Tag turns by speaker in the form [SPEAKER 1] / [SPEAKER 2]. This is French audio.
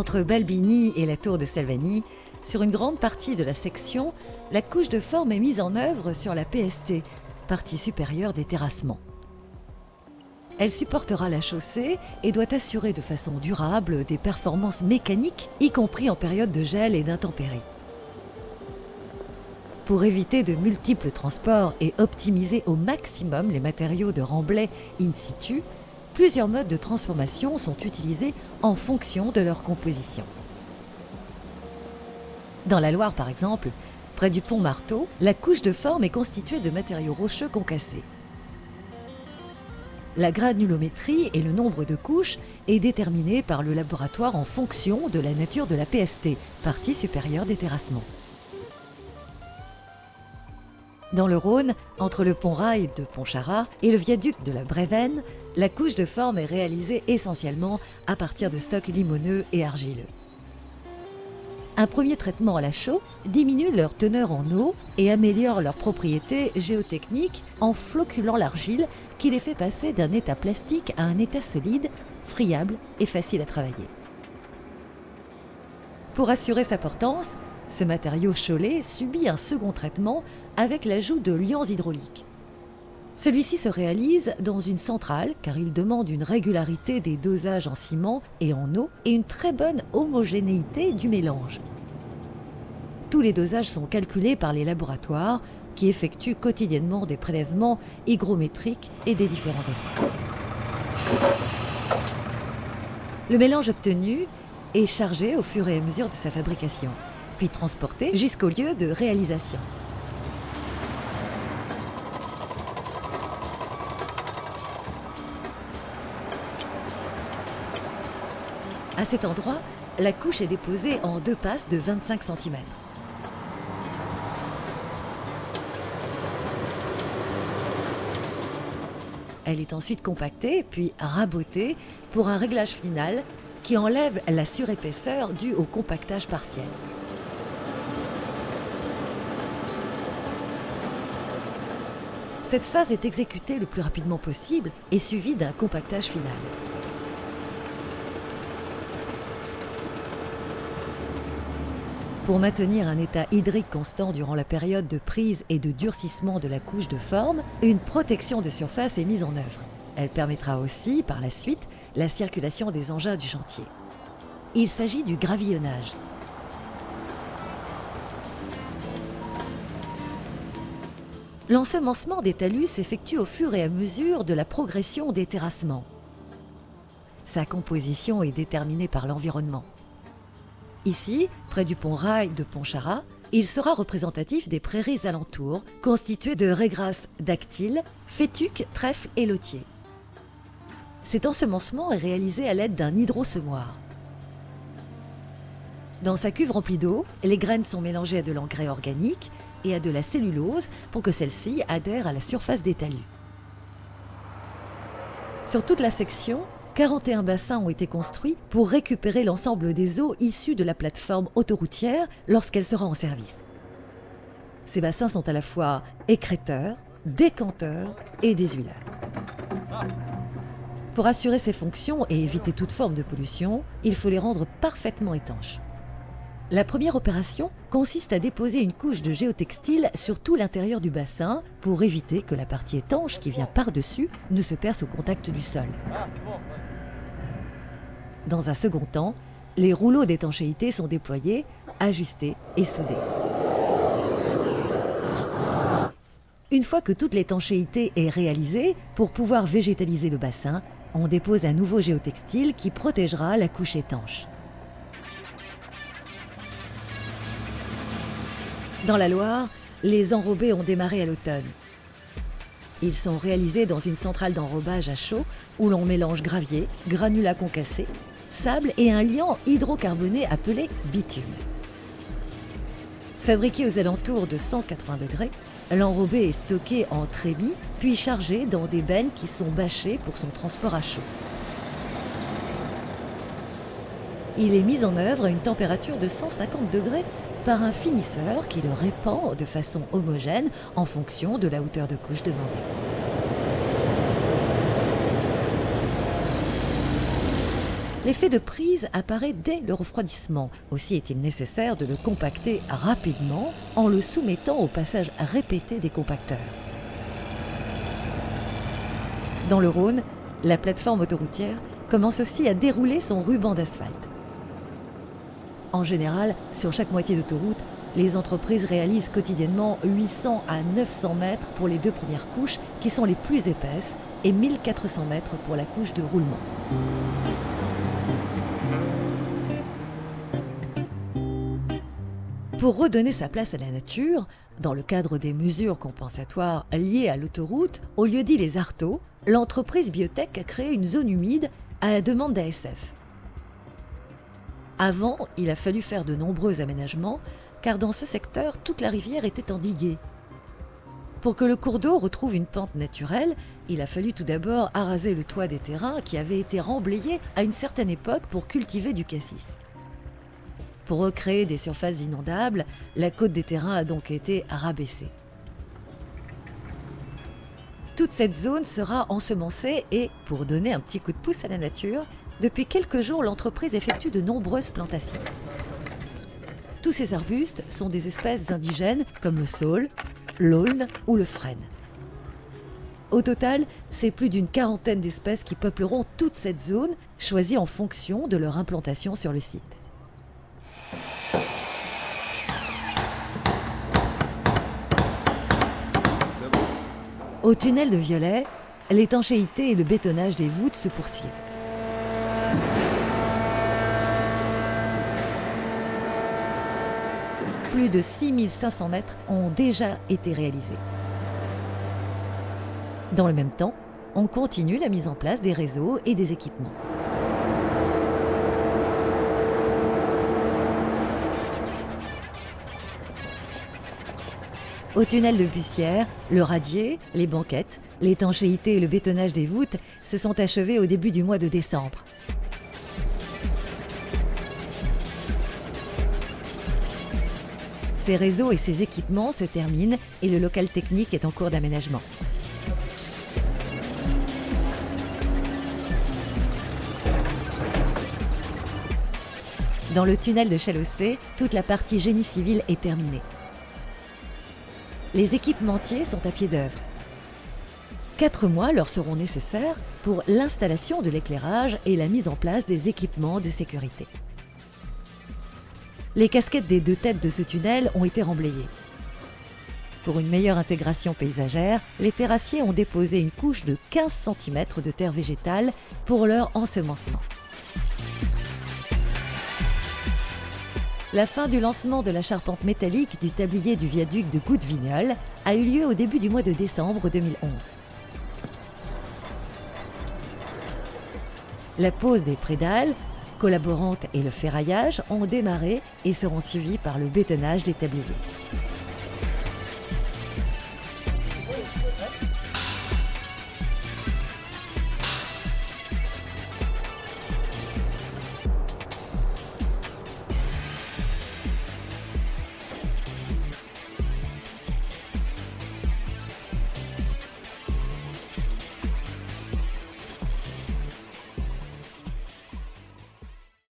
[SPEAKER 1] Entre Balbini et la tour de Salvani, sur une grande partie de la section, la couche de forme est mise en œuvre sur la PST, partie supérieure des terrassements. Elle supportera la chaussée et doit assurer de façon durable des performances mécaniques, y compris en période de gel et d'intempéries. Pour éviter de multiples transports et optimiser au maximum les matériaux de remblai in situ, plusieurs modes de transformation sont utilisés en fonction de leur composition. Dans la Loire par exemple, près du pont Marteau, la couche de forme est constituée de matériaux rocheux concassés. La granulométrie et le nombre de couches est déterminé par le laboratoire en fonction de la nature de la PST, partie supérieure des terrassements. Dans le Rhône, entre le pont-rail de Pontcharrat et le viaduc de la Brévenne, la couche de forme est réalisée essentiellement à partir de stocks limoneux et argileux. Un premier traitement à la chaux diminue leur teneur en eau et améliore leurs propriétés géotechniques en floculant l'argile qui les fait passer d'un état plastique à un état solide, friable et facile à travailler. Pour assurer sa portance, ce matériau cholé subit un second traitement avec l'ajout de liants hydrauliques. Celui-ci se réalise dans une centrale car il demande une régularité des dosages en ciment et en eau et une très bonne homogénéité du mélange. Tous les dosages sont calculés par les laboratoires qui effectuent quotidiennement des prélèvements hygrométriques et des différents essais. Le mélange obtenu est chargé au fur et à mesure de sa fabrication, puis transporté jusqu'au lieu de réalisation. À cet endroit, la couche est déposée en 2 passes de 25 cm. Elle est ensuite compactée puis rabotée pour un réglage final qui enlève la surépaisseur due au compactage partiel. Cette phase est exécutée le plus rapidement possible et suivie d'un compactage final. Pour maintenir un état hydrique constant durant la période de prise et de durcissement de la couche de forme, une protection de surface est mise en œuvre. Elle permettra aussi, par la suite, la circulation des engins du chantier. Il s'agit du gravillonnage. L'ensemencement des talus s'effectue au fur et à mesure de la progression des terrassements. Sa composition est déterminée par l'environnement. Ici, près du pont-rail de Pontcharrat, il sera représentatif des prairies alentours, constituées de raigrasses dactyles, fétuques, trèfles et lotiers. Cet ensemencement est réalisé à l'aide d'un hydrosemoir. Dans sa cuve remplie d'eau, les graines sont mélangées à de l'engrais organique et à de la cellulose pour que celle-ci adhère à la surface des talus. Sur toute la section, 41 bassins ont été construits pour récupérer l'ensemble des eaux issues de la plateforme autoroutière lorsqu'elle sera en service. Ces bassins sont à la fois écrêteurs, décanteurs et désuilleurs. Pour assurer ces fonctions et éviter toute forme de pollution, il faut les rendre parfaitement étanches. La première opération consiste à déposer une couche de géotextile sur tout l'intérieur du bassin pour éviter que la partie étanche qui vient par-dessus ne se perce au contact du sol. Dans un second temps, les rouleaux d'étanchéité sont déployés, ajustés et soudés. Une fois que toute l'étanchéité est réalisée, pour pouvoir végétaliser le bassin, on dépose un nouveau géotextile qui protégera la couche étanche. Dans la Loire, les enrobés ont démarré à l'automne. Ils sont réalisés dans une centrale d'enrobage à chaud où l'on mélange gravier, granulats concassés, sable et un liant hydrocarboné appelé bitume. Fabriqué aux alentours de 180 degrés, l'enrobé est stocké en trémies puis chargé dans des bennes qui sont bâchées pour son transport à chaud. Il est mis en œuvre à une température de 150 degrés par un finisseur qui le répand de façon homogène en fonction de la hauteur de couche demandée. L'effet de prise apparaît dès le refroidissement. Aussi est-il nécessaire de le compacter rapidement en le soumettant au passage répété des compacteurs. Dans le Rhône, la plateforme autoroutière commence aussi à dérouler son ruban d'asphalte. En général, sur chaque moitié d'autoroute, les entreprises réalisent quotidiennement 800 à 900 mètres pour les 2 premières couches qui sont les plus épaisses et 1400 mètres pour la couche de roulement. Pour redonner sa place à la nature, dans le cadre des mesures compensatoires liées à l'autoroute, au lieu-dit les Artos, l'entreprise Biotech a créé une zone humide à la demande d'ASF. Avant, il a fallu faire de nombreux aménagements, car dans ce secteur, toute la rivière était endiguée. Pour que le cours d'eau retrouve une pente naturelle, il a fallu tout d'abord araser le toit des terrains qui avaient été remblayés à une certaine époque pour cultiver du cassis. Pour recréer des surfaces inondables, la côte des terrains a donc été rabaissée. Toute cette zone sera ensemencée et, pour donner un petit coup de pouce à la nature, depuis quelques jours, l'entreprise effectue de nombreuses plantations. Tous ces arbustes sont des espèces indigènes comme le saule, l'aulne ou le frêne. Au total, c'est plus d'une quarantaine d'espèces qui peupleront toute cette zone, choisies en fonction de leur implantation sur le site. Au tunnel de Viollet, l'étanchéité et le bétonnage des voûtes se poursuivent. Plus de 6500 mètres ont déjà été réalisés. Dans le même temps, on continue la mise en place des réseaux et des équipements. Au tunnel de Bussière, le radier, les banquettes, l'étanchéité et le bétonnage des voûtes se sont achevés au début du mois de décembre. Ces réseaux et ces équipements se terminent et le local technique est en cours d'aménagement. Dans le tunnel de Chalossé, toute la partie génie civil est terminée. Les équipementiers sont à pied d'œuvre. 4 mois leur seront nécessaires pour l'installation de l'éclairage et la mise en place des équipements de sécurité. Les casquettes des 2 têtes de ce tunnel ont été remblayées. Pour une meilleure intégration paysagère, les terrassiers ont déposé une couche de 15 cm de terre végétale pour leur ensemencement. La fin du lancement de la charpente métallique du tablier du viaduc de Goutte-Vignoles a eu lieu au début du mois de décembre 2011. La pose des prédales, collaborantes et le ferraillage ont démarré et seront suivis par le bétonnage des tabliers.